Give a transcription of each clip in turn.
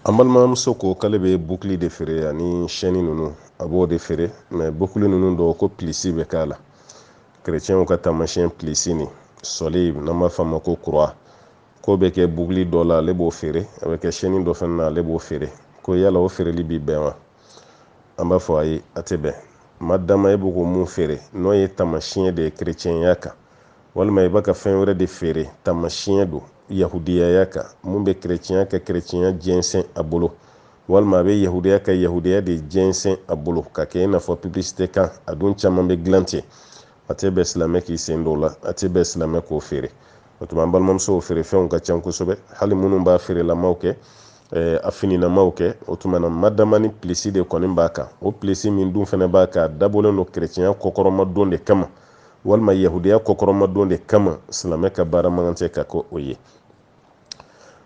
An balimamuso ko k'ale bɛ bukili de feere ani chaîne ninnu a b'o de feere mais bukili ninnu dɔw ko plisi bɛ k'a la chrétienw ka taamasiyɛn plisi ni sɔli n'an b'a f'a ma ko croix ko bɛ kɛ bukili dɔ la ale b'o feere a bɛ kɛ chaîne dɔ fana na ale b'o feere ko yala o feereli bi bɛn wa an b'a fɔ ayi a tɛ bɛn madama e bɛ ko mun feere n'o ye taamasiyɛn de ye chrétienya kan walima i bɛ ka fɛn wɛrɛ de feere taamasiyɛn don yahudiyaya kan mun bɛ chrétien ka chrétienya jɛnsɛn a bolo walima a bɛ yahudiya ka yahudiya de jɛnsɛn a bolo ka kɛ i n'a fɔ publicité kan a dun caman bɛ dilan ten a tɛ bɛn silamɛ k'i sen don o la a tɛ bɛn silamɛ k'o feere o tuma an balimamusow feere fɛnw ka ca kosɛbɛ hali minnu b'a feerelamaw kɛ a fininamaw kɛ o tuma na madama ni pilisi de kɔni b'a kan o pilisi min dun fana b'a kan a dabɔlen don chrétienya kɔkɔrɔmadon de kama walima yahudiya kɔkɔrɔmadon de kama silamɛ ka baara man kan tɛ ka kɛ o ye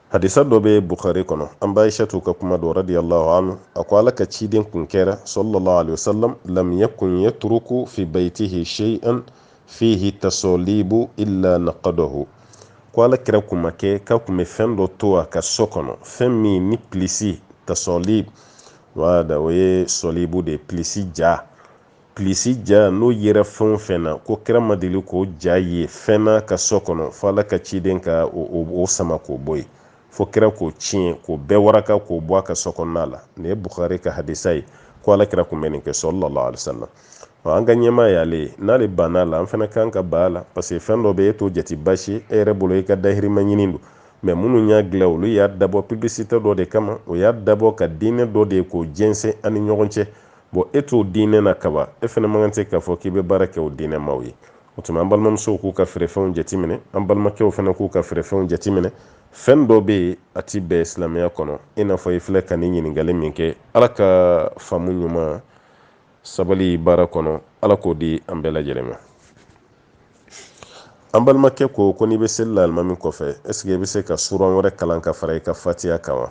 hadisa dɔ bɛ Bukhari kɔnɔ an b'a Aishatu ka kuma dɔ radiyallahu anhu a ko ala ka ciden kun kɛra sallallahu alaihi wasallam lam yakun yatruku fi baytihi shay'an fihi tasalibu illa naqadahu ko ala kɛra kun ma kɛ ka kun bɛ fɛn dɔ to a ka so kɔnɔ fɛn min ni pilisi tasalib wada o ye sɔlibu de pilisi ja n'o yera fɛn o fɛn na ko kɛra ma deli k'o ja ye fɛn na ka so kɔnɔ fo ala ka ciden ka o sama k'o bɔ yen fo kɛra k'o tiɲɛ k'o bɛɛ waraka k'o bɔ a ka so kɔnɔna la nin ye Bukhari ka hadisa ye ko ala kɛra kun bɛ nin kɛ sallallahu alaihi wasallam an ka ɲɛmaa y'ale ye n'ale banna la an fana kan ka ban a la parce que fɛn dɔ bɛ e t'o jate basi e yɛrɛ bolo i ka dahirimɛ ɲini don mais minnu y'a dilan olu y'a dabɔ publicité dɔ de kama o y'a dabɔ ka diinɛ dɔ de k'o jɛnsɛn ani ɲɔgɔn cɛ bon e t'o diinɛ na kaba e fana man kan tɛ k'a fɔ k'i bɛ baara kɛ o diinɛ maw ye o tuma an balimamusow k'u ka feerefɛnw jateminɛ an balimakɛw fana k'u ka feerefɛnw jateminɛ fɛn dɔ bɛ yen a ti bɛn silamɛya kɔnɔ i n'a fɔ i filɛ ka nin ɲininkali min kɛ ala ka faamu ɲuman sabali baara kɔnɔ ala k'o di an bɛɛ lajɛlen ma an balimakɛ ko n'i bɛ seli la alimami kɔfɛ est-ce que i bɛ se ka suran wɛrɛ kalan ka fara i ka fatiya kan wa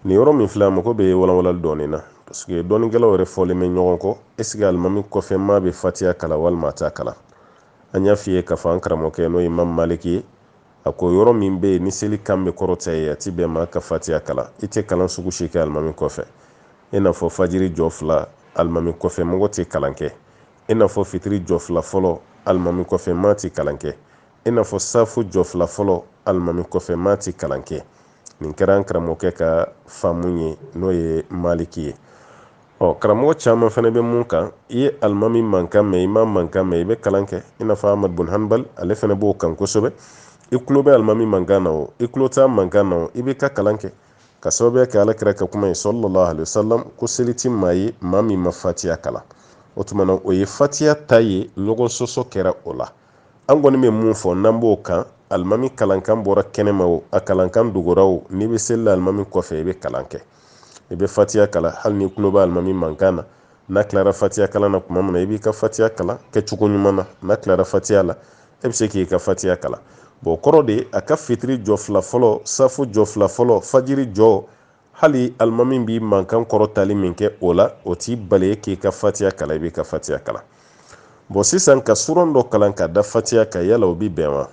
nin yɔrɔ min filɛ a mago bɛ walawalali dɔɔnin na parce que dɔɔninkɛlaw yɛrɛ fɔlen bɛ ɲɔgɔn kɔ est-ce que alimami kɔfɛ maa bɛ fatiya kalan walima a t'a kalan an y'a f'i ye k'a fɔ an karamɔgɔkɛ n'o ye Imam Maliki ye a ko yɔrɔ min bɛ yen ni seli kan bɛ kɔrɔta ye a ti bɛn maa ka fatiya kalan i tɛ kalan sugu si kɛ alimami kɔfɛ i n'a fɔ fajiri jɔ fila alimami kɔfɛ mɔgɔ tɛ kalan kɛ i n'a fɔ fitiri jɔ fila fɔlɔ alimami kɔfɛ maa tɛ kalan kɛ i n'a fɔ safu jɔ fila fɔlɔ alimami kɔfɛ maa tɛ kalan kɛ nin kɛra an karamɔgɔkɛ ka faamu ye n'o ye Maliki ye karamɔgɔ caman fana bɛ mun kan i ye alimami mankan mɛn i ma mankan mɛn i bɛ kalan kɛ i n'a fɔ Ahmad bin Hanbal ale fana b'o kan kosɛbɛ i tulo bɛ alimami mankan na o i tulo t'a mankan na o i bɛ ka kalan kɛ ka sababuya kɛ alakira ka kuma ye sallallahu alaihi wasallam ko seli ti maa ye maa min ma fatiya kalan o tuma na o ye fatiya ta ye ɲɔgɔn sɔsɔ kɛra o la an kɔni bɛ mun fɔ n'an b'o kan alimami kalankan bɔra kɛnɛma o a kalankan dogora o n'i bɛ seli la alimami kɔfɛ i bɛ kalan kɛ i bɛ fatiya kalan hali ni tulo bɛ alimami mankan na n'a tilara fatiya kalan na tuma min na i b'i ka fatiya kalan kɛcogo ɲuman na n'a tilara fatiya la e bɛ se k'i ka fatiya kalan bon kɔrɔ de a ka fitiri jɔ fila fɔlɔ safu jɔ fila fɔlɔ fajiri jɔ hali alimami b'i mankan kɔrɔ tali min kɛ o la o t'i bali k'i ka fatiya kalan i b'i ka fatiya kalan bon sisan ka suran dɔ kalan ka da fatiya kan yala o bi bɛn wa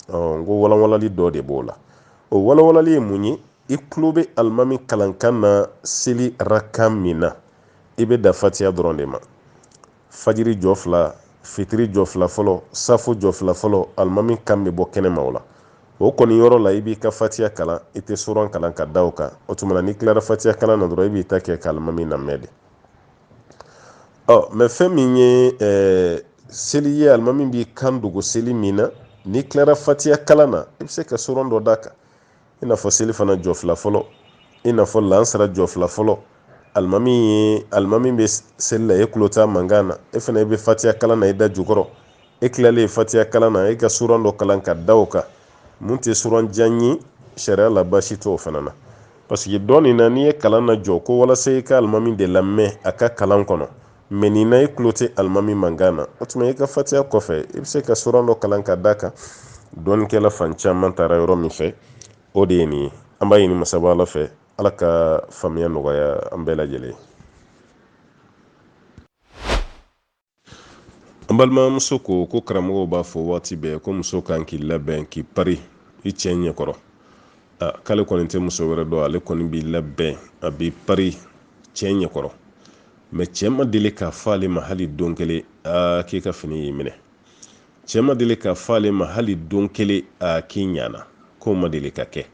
n ko walawalali dɔ de b'o la o walawalali ye mun ye i tulo bɛ alimami kalankan na seli rakan min na i bɛ da fatiya dɔrɔn de ma fajiri jɔ fila fitiri jɔ fila fɔlɔ safu jɔ fila fɔlɔ alimami kan bɛ bɔ kɛnɛma o la o kɔni yɔrɔ la i b'i ka fatiya kalan i tɛ suran kalan ka da o kan o tuma na n'i tilara fatiya kalan na dɔrɔn i b'i ta kɛ ka alimami lamɛn de mais fɛn min ye seli ye alimami b'i kan dogo seli min na n'i tilara fatiya kalan na i bɛ se ka suran dɔ d'a kan i n'a fɔ seli fana jɔ fila fɔlɔ i n'a fɔ lansara jɔ fila fɔlɔ alimami bɛ seli la e tulo t'a mankan na e fana i bɛ fatiya kalan na i da jukɔrɔ e tilalen fatiya kalan na e ka suran dɔ kalan ka da o kan mun tɛ suran jan ye sariya la baasi t'o fana na parce que dɔɔnin na n'i ye kalan na jɔ ko walasa i ka alimami de lamɛn a ka kalan kɔnɔ mais nin na i tulo tɛ alimami mankan na o tuma i ka fatiya kɔfɛ i bɛ se ka suran dɔ kalan ka da kan dɔɔninkɛla fan caman taara yɔrɔ min fɛ o de ye nin ye an b'a ɲini masaba ala fɛ ala ka faamuya nɔgɔya an bɛɛ lajɛlen An balimamuso ko karamɔgɔw b'a fɔ waati bɛɛ ko muso kan k'i labɛn k'i pari i cɛ ɲɛkɔrɔ. K'ale kɔni tɛ muso wɛrɛ dɔn, ale kɔni b'i labɛn a b'i pari cɛ ɲɛkɔrɔ. mɛ cɛ ma deli k'a fɔ ale ma hali don kelen k'i ka fini y'i minɛ. cɛ ma deli k'a fɔ ale ma hali don kelen k'i ɲana. k'o ma deli ka kɛ.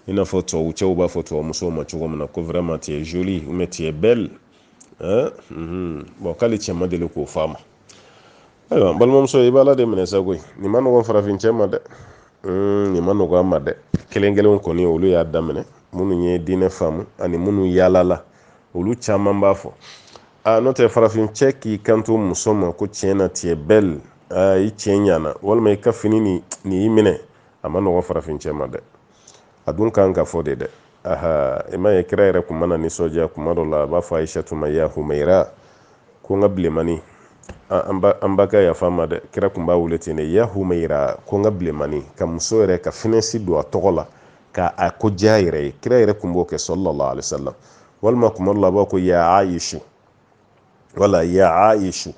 i n'a fɔ tubabu cɛw b'a fɔ tubabu musow ma cogo min na ko vraiment tu es jolie ou bien tu es belle. Bon k'ale cɛ ma deli k'o fɔ a ma. ayiwa balimamuso i b'a la de minɛ sa koyi, nin ma nɔgɔn farafin cɛ ma dɛ. nin ma nɔgɔn a ma dɛ. kelen kelen kɔni olu y'a daminɛ, minnu ye diinɛ faamu ani minnu yaalala, olu caman b'a fɔ n'o tɛ farafin cɛ k'i kanto muso ma ko tiɲɛna tu es belle, i cɛ ɲana, walima i ka fini nin y'i minɛ, a ma nɔgɔn farafin cɛ ma dɛ. a dun kan ka fɔ de dɛ. i ma ye kira yɛrɛ kun mana nisɔndiya kuma dɔ la a b'a fɔ Aishatu ma ya Humaira ko n ka bilemani, an ba ka yafa ma dɛ, kira kun b'a wele ten de, ya Humaira ko n ka bilemani, ka muso yɛrɛ ka finɛsi don a tɔgɔ la k'a ko diya yɛrɛ ye. kira yɛrɛ kun b'o kɛ sallallahu alaihi wasallam. walima kuma dɔ la a b'a ko ya Aishu, wala ya Aishu,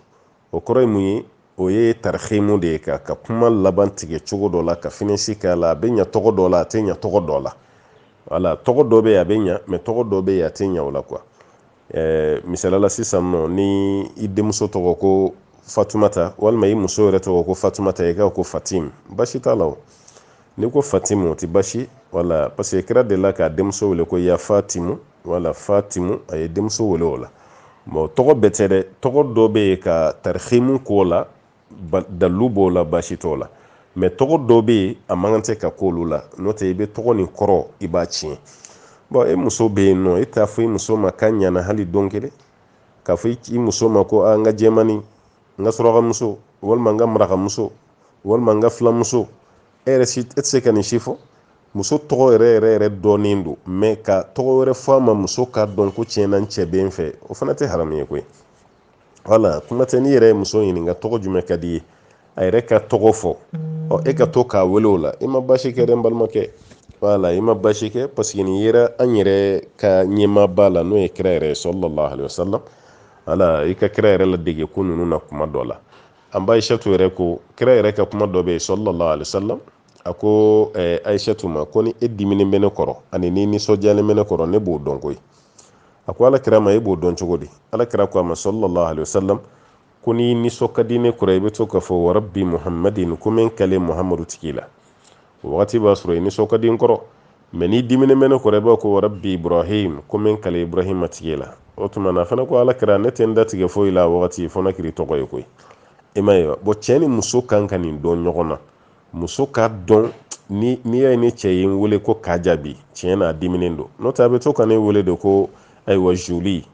o kɔrɔ ye mun ye? o ye tarhimu de ye, ka kuma laban tigɛ cogo dɔ la, ka finɛsi k'a la, a bɛ ɲɛ tɔgɔ dɔ la, a tɛ ɲɛ tɔgɔ dɔ la. wala tɔgɔ dɔ bɛ yen a bɛ ɲɛ, mɛ tɔgɔ dɔ bɛ yen a tɛ ɲɛ o la quoi. misalala sisan nɔ, ni i denmuso tɔgɔ ko Fatumata, walima i muso yɛrɛ tɔgɔ ko Fatumata, i ka ko Fatim, basi t'a la o. n'i ko Fatim o tɛ basi, wala parce que kira delila k'a denmuso wele ko ya Fatimu, wala Fatimu, a ye denmuso wele o la. bon tɔgɔ bɛɛ tɛ dɛ, tɔgɔ dɔ bɛ yen ka tarihimu k'o la, dalu b'o la, basi t'o la. mɛ tɔgɔ dɔ bɛ yen a man kan tɛ ka k'olu la, n'o tɛ i bɛ tɔgɔ nin kɔrɔ i b'a tiɲɛ. bon e muso bɛ yen nɔ, e t'a fɔ i muso ma k'a ɲana hali don kelen, k'a fɔ i muso ma ko n ka jɛmani, n ka surakamuso, walima n ka marakamuso, walima n ka filamuso, e tɛ se ka nin si fɔ. muso tɔgɔ yɛrɛ yɛrɛ yɛrɛ dɔnnen don, mɛ ka tɔgɔ wɛrɛ fɔ a ma muso k'a dɔn ko tiɲɛna n cɛ bɛ n fɛ, o fana tɛ haramu ye koyi. wala kuma tɛ n'i yɛrɛ ye muso ɲininka tɔgɔ jumɛn ka di ye, a yɛrɛ ka tɔgɔ fɔ, e ka to k'a wele o la, i ma basi kɛ dɛ n balimakɛ. wala i ma basi kɛ, parce que nin yera an yɛrɛ ka ɲɛmaaba la, n'o ye kira yɛrɛ ye sallallahu alaihi wasallam. wala i ka kira yɛrɛ la dege ko ninnu na kuma dɔ la. an ba Aishatu yɛrɛ ko, kira yɛrɛ ka kuma dɔ bɛ yen sallallahu alaihi wasallam, a ko Aishatu ma ko ni e diminen bɛ ne kɔrɔ ani ni nisɔndiyalen bɛ ne kɔrɔ, ne b'o dɔn koyi. a ko alakira ma e b'o dɔn cogo di? alakira ko a ma sallallahu alaihi wasallam ko ni nisɔn ka di ne kɔrɔ, i bɛ to k'a fɔ wa rabbi Muhammadin, ko min kale Muhammadu tigi la. o wagati b'a sɔrɔ i nisɔn ka di n kɔrɔ, mɛ ni diminen bɛ ne kɔrɔ i b'a ko wa rabbi Ibrahim, ko min kale Ibrahima tigi la. o tuma na a fana ko alakira ne tɛ n datigɛ foyi la a wagati fo na kiri tɔgɔ ye koyi. i ma ye wa? bon cɛ ni muso kan ka nin dɔn ɲɔgɔn na. muso k'a dɔn n'i y'a ye ne cɛ ye n wele ko k'a jaabi, tiɲɛ na a diminen don, n'o tɛ a bɛ to ka ne wele de ko ayiwa jolie,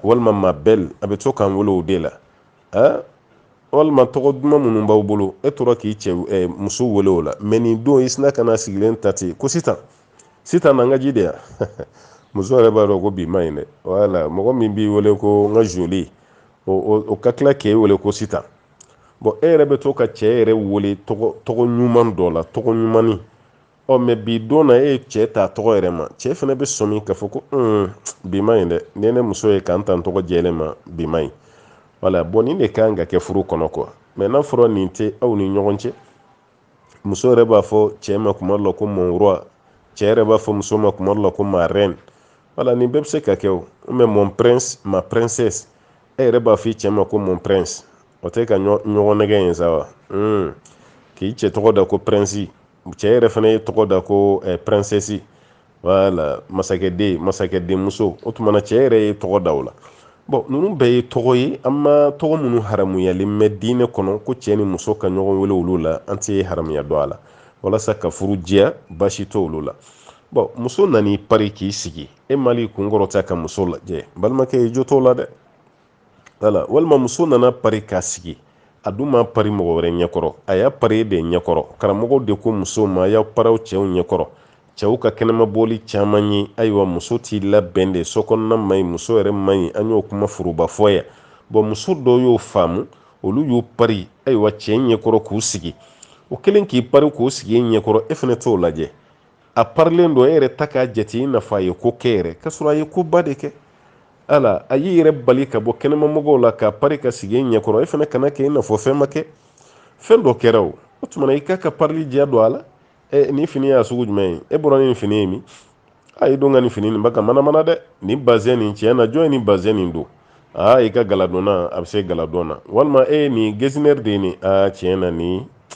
walima ma belle, a bɛ to k'an wele o de la. walima tɔgɔ duman minnu b'aw bolo e tora k'i cɛ muso wele o la, mɛ nin don i sina ka na sigilen ta ten ko sitan n'an ka ji de yan. muso yɛrɛ b'a dɔn ko bi ma ɲi dɛ. wala mɔgɔ min b'i wele ko n ka jolie, o ka tila k'e wele ko sitan. bon e yɛrɛ bɛ to ka cɛ yɛrɛ wele tɔgɔ ɲuman dɔ la, tɔgɔ ɲumanin. mɛ bi don na e ye cɛ ta tɔgɔ yɛrɛ ma, cɛ fana bɛ sɔmi k'a fɔ ko bi ma ɲi dɛ, ni ne muso ye k'an ta n tɔgɔ jɛlen ma, bi ma ɲi. wala bon nin de kan ka kɛ furu kɔnɔ quoi. mɛ n'a fɔra nin tɛ aw ni ɲɔgɔn cɛ, muso yɛrɛ b'a fɔ cɛ ma kuma dɔ la ko mon roi, cɛ yɛrɛ b'a fɔ muso ma kuma dɔ la ko ma reine. wala nin bɛɛ bɛ se ka kɛ o. mais mon prince, ma princesse, e yɛrɛ b'a fɔ i cɛ ma ko mon prince, o tɛ ka ɲɔgɔn nɛgɛ yen sa wa. k'i cɛ tɔgɔ da ko prince, cɛ yɛrɛ fana ye tɔgɔ da ko princesse, wala masakɛden muso, o tuma na cɛ yɛrɛ ye tɔgɔ da o la. bon ninnu bɛɛ ye tɔgɔ ye, an ma tɔgɔ minnu haramuyalen mɛ diinɛ kɔnɔ ko cɛ ni muso ka ɲɔgɔn wele olu la, an tɛ haramuya dɔn a la, walasa ka furu diya basi to olu la. bon muso nan'i pari k'i sigi, e mali kun kɔrɔta ka muso lajɛ, balimakɛ i jo t'o la dɛ. wala walima muso nana pari k'a sigi, a dun ma pari mɔgɔ wɛrɛ ɲɛkɔrɔ, a y'a pari e de ɲɛkɔrɔ. karamɔgɔw de ko musow ma, a y'aw pari aw cɛw ɲɛkɔrɔ. cɛw ka kɛnɛmabɔli caman ye, ayiwa muso t'i labɛn de, sokɔnɔna ma ɲi, muso yɛrɛ ma ɲi, an y'o kuma furuba fɔ yan. bon muso dɔw y'o faamu, olu y'u pari ayiwa cɛ ɲɛkɔrɔ k'u sigi. o kelen k'i pari k'u sigi e ɲɛkɔrɔ, e fana t'o lajɛ. a parilen don e yɛrɛ ta k'a jate i nafa a ye ko kɛ yɛrɛ, k'a sɔrɔ a ye ko ba de kɛ. ala a y'i yɛrɛ bali ka bɔ kɛnɛma mɔgɔw la ka pari ka sigi ɲɛkɔrɔ e fana kana kɛ i n'a fɔ fɛn ma kɛ fɛn dɔ kɛra o tuma i ka parili diya don a la ni fini y'a sugu jumɛn ye e bɔra ni fini ye min a ye don ka nin fini nin ba ka manamana dɛ nin bazɛn nin tiɲɛ na jɔn ye nin bazɛn nin don i ka galadonna a bɛ se galadon na walima nin gesinɛri de ye nin tiɲɛ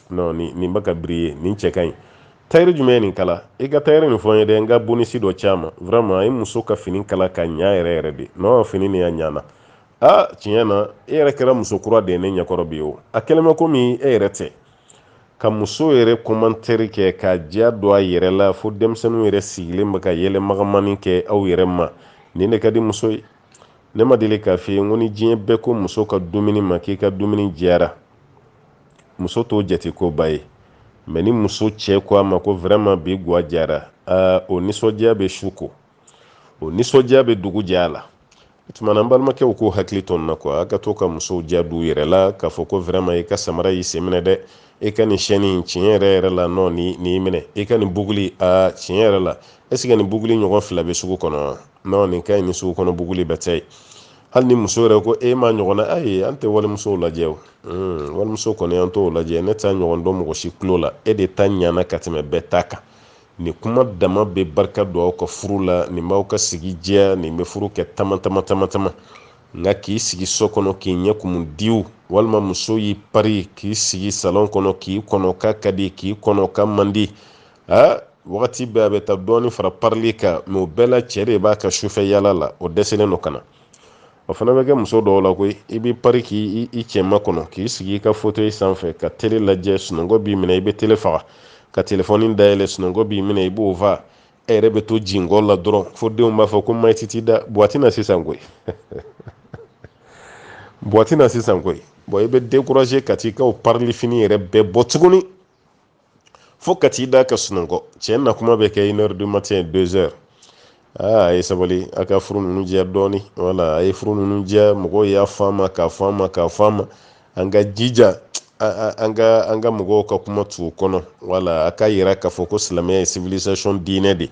na nin ba ka biri ye nin cɛ ka ɲi tayiri jumɛn ye nin kala i ka tayiri nin fɔ n ye dɛ n ka bonisi dɔ caman vraiment a ye muso ka fini kala ka ɲa yɛrɛ yɛrɛ de non fini nin ya ɲana tiɲɛ na e yɛrɛ kɛra muso kura de ye ne ɲɛkɔrɔ bi o a kɛlen bɛ komi e yɛrɛ tɛ ka muso yɛrɛ commentaire kɛ ka diya don a yɛrɛ la fo denmisɛnninw yɛrɛ sigilen bɛ ka yɛlɛ magamani kɛ aw yɛrɛ ma nin de ka di muso ye ne ma deli k'a f'i ye n ko ni diɲɛ bɛɛ ko muso ka dumuni ma k'i ka dumuni diyara muso t'o jate ko ba ye mais ni muso cɛ ko a ma ko vraiment bi guwa diyara o nisɔndiya bɛ su ko o nisɔndiya bɛ dugu jɛ a la o tuma na n balimakɛw k'u hakili to nin na quoi a ka to ka musow diya d'u yɛrɛ la k'a fɔ ko vraiment i ka samara y'i sen minɛ dɛ i ka nin chaîne in tiɲɛ yɛrɛ yɛrɛ la non nin y'i minɛ i ka nin buguli tiɲɛ yɛrɛ la est ce que nin buguli ɲɔgɔn 2 bɛ sugu kɔnɔ wa non nin ka ɲi ni sugu kɔnɔ buguli bɛɛ tɛ hali ni muso yɛrɛ ko e ma ɲɔgɔn na ayi an tɛ walimusow lajɛ o walimuso kɔni an t'o lajɛ ne t'a ɲɔgɔn dɔn mɔgɔ si tulo la e de ta ɲana ka tɛmɛ bɛɛ ta kan nin kuma dama bɛ barika don aw ka furu la nin b'aw ka sigi diya nin bɛ furu kɛ tama nka k'i sigi so kɔnɔ k'i ɲɛ kumu diw walima muso y'i pari k'i sigi salon kɔnɔ k'i kɔnɔ k'a ka di k'i kɔnɔ k'a man di wagati bɛɛ a bɛ taa dɔɔni fara parili kan mais o bɛɛ la cɛ de b'a ka sufɛ yala la o dɛsɛlen don ka na o fana bɛ kɛ muso dɔw la koyi i b'i pari k'i cɛ makɔnɔ k'i sigi i ka fauteuil sanfɛ ka télé lajɛ sunɔgɔ b'i minɛ i bɛ télé faga ka téléphone dayɛlɛ sunɔgɔ b'i minɛ i b'o fa e yɛrɛ bɛ to jingɔ la dɔrɔn fo denw b'a fɔ ko maïti t'i da buwati na sisan koyi buwati na sisan koyi bon i bɛ décourager ka t'i ka o parili fini yɛrɛ bɛɛ bɔ tuguni fo ka t'i da ka sunɔgɔ cɛ na kuma bɛ kɛ 1h du matin 2h a ye sabali a ka furu ninnu diya dɔɔni wala a ye furu ninnu diya mɔgɔw y'a fama k'a fama an ka jija an ka mɔgɔw ka kuma t'u kɔnɔ wala a ka yira k'a fɔ ko silamɛya ye civilisation diinɛ de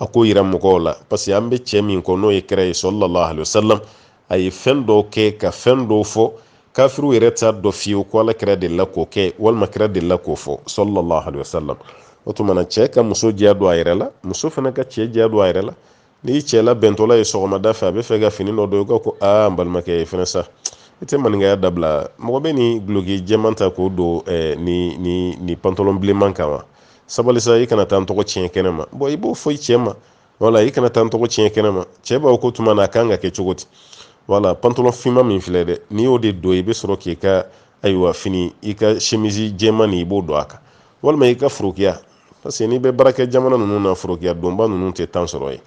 a k'o yira mɔgɔw la parce que an bɛ cɛ min kɔ n'o ye kira ye sallallahu alaihi wasallam a ye fɛn dɔw kɛ ka fɛn dɔw fɔ kafiriw yɛrɛ t'a dɔn fiyewu ko ala kira delila k'o kɛ walima kira delila k'o fɔ sallallahu alaihi wasallam o tuma na cɛ ka muso diya don a yɛrɛ la muso fana ka cɛ diya don a yɛrɛ la n'i cɛ labɛntɔla ye sɔgɔmada fɛ a bɛ fɛ ka fini dɔ don i ka ko n balimakɛ ye fɛnɛ sa i tɛ maninkaya dabila mɔgɔ bɛ ni guloki jɛman ta k'o don ni pantalon bilenman kan wa sabali sa i kana taa n tɔgɔ tiɲɛ kɛnɛ ma bon i b'o fɔ i cɛ ma wala i kana taa n tɔgɔ tiɲɛ kɛnɛ ma cɛ b'a ko tuma na a kan ka kɛ cogo di wala pantalon finman min filɛ dɛ n'i y'o de don i bɛ sɔrɔ k'i ka ayiwa fini i ka chemise jɛman nin i b'o don a kan walima i ka forokiya parce que n'i bɛ baarakɛ jamana ninnu na forokiya donba ninnu tɛ temps sɔrɔ yen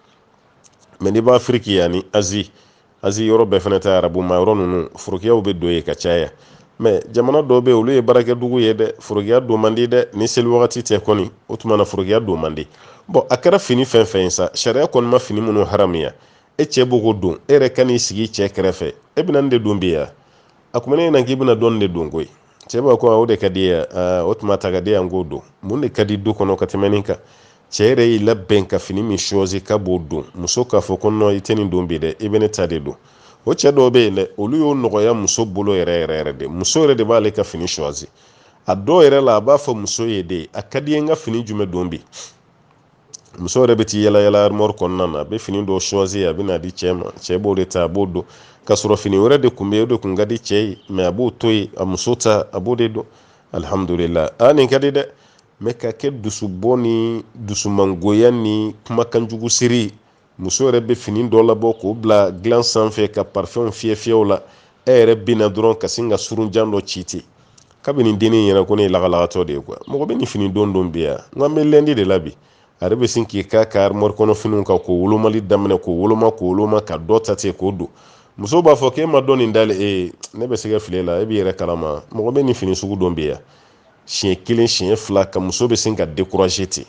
mais n'i b'a Afiriki ani Azi yɔrɔ bɛɛ fana tɛ arabu ma yɔrɔ ninnu forokiyaw bɛ don yen ka caya mais jamana dɔw bɛ yen olu ye baarakɛdugu ye dɛ forokiya don man di dɛ ni seli wagati tɛ kɔni o tuma na forokiya don man di bon a kɛra fini fɛn fɛn ye sa sariya kɔni ma fini minnu haramuya e cɛ b'o ko don e yɛrɛ ka n'i sigi cɛ kɛrɛfɛ e bɛna nin de don bi ya a kuma ne ɲɛna k'i bɛna dɔɔnin de don koyi cɛ b'a ko o de ka di ye o tuma ta ka di yan k'o don mun de ka di du kɔnɔ ka tɛmɛ nin kan cɛ yɛrɛ y'i labɛn ka fini min choisi ka b'o don muso k'a fɔ ko non i tɛ nin don bi dɛ i bɛ ne ta de don o cɛ dɔw bɛ yen dɛ olu y'o nɔgɔya muso bolo yɛrɛ de muso yɛrɛ de b'ale ka fini choisi a dɔw yɛrɛ la a b'a fɔ muso ye de a ka di ye n ka fini jumɛn don bi muso yɛrɛ bɛ t'i yala yala armoire kɔnɔna na a bɛ fini dɔ choisi a bɛ na di cɛ ma cɛ b'o de ta a b'o don ka sɔrɔ fini wɛrɛ de tun bɛ yen o de tun ka di cɛ ye mais a b'o to yen a muso ta a b'o de don alhamdulillah nin ka di dɛ mais ka kɛ dusubɔ ni dusumangoya ni kumakanjugu siri muso yɛrɛ bɛ fini dɔ labɔ k'o bila dilan sanfɛ ka parfɛnw fiyɛ la e yɛrɛ bɛ na dɔrɔn ka sin ka surunjan dɔ ci ten kabini dennin ɲɛna ko ne ye lagalagatɔ de ye quoi mɔgɔ bɛ nin fini don bi yan n ko an bɛ lundi de la bi a yɛrɛ bɛ sin k'i ka armoire kɔnɔ finiw kan k'o wolomali daminɛ k'o woloma ka dɔ ta ten k'o don muso b'a fɔ k'e ma dɔn nin dalen ne bɛ se ka fili la e b'i yɛrɛ kalama mɔgɔ bɛ nin fini sugu don bi yan siɲɛ 1 siɲɛ 2 ka muso bɛ sin ka décourager ten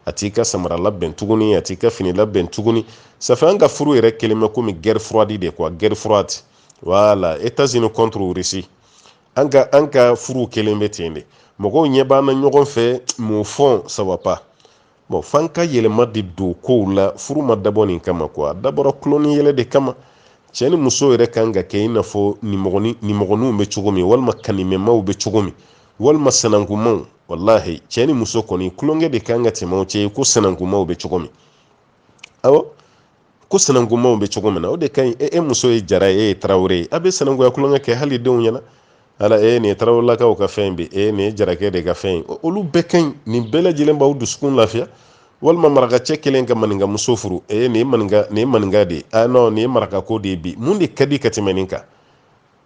a t'i ka samara labɛn tuguni a t'i ka fini labɛn tuguni ça fait an ka furu yɛrɛ kelen bɛ komi guerre froide de quoi guerre froide voilà États-Unis contre Russie an ka furu kelen bɛ ten de mɔgɔw ɲɛ b'an na ɲɔgɔn fɛ mais au fond ça va pas bon f'an ka yɛlɛma de don kow la furu ma dabɔ nin kama quoi a dabɔra kulon ni yɛlɛ de kama cɛ ni muso yɛrɛ kan ka kɛ i n'a fɔ nimɔgɔninw bɛ cogo min walima kanimɛmaw bɛ cogo min walima sanankumaw. Wallahi cɛ ni muso kɔni kulonkɛ de kan ka tɛmɛ o cɛ ko sanankumaw bɛ cogo min. Awɔ ko sanankumaw bɛ cogo min na o de ka ɲi. E muso ye jara ye, e ye tarawele ye, a bɛ sanankuya kulonkɛ kɛ hali denw ɲɛna. Ala nin ye tarawelelakaw ka fɛn bi, nin ye jarakɛ de ka fɛn. Olu bɛɛ ka ɲi, nin bɛɛ lajɛlen b'aw dusukun lafiya. Walima marakacɛ kelen ka maninka muso furu, nin ye maninka de ye, non nin ye marakako de ye bi, mun de ka di ka tɛmɛ nin kan?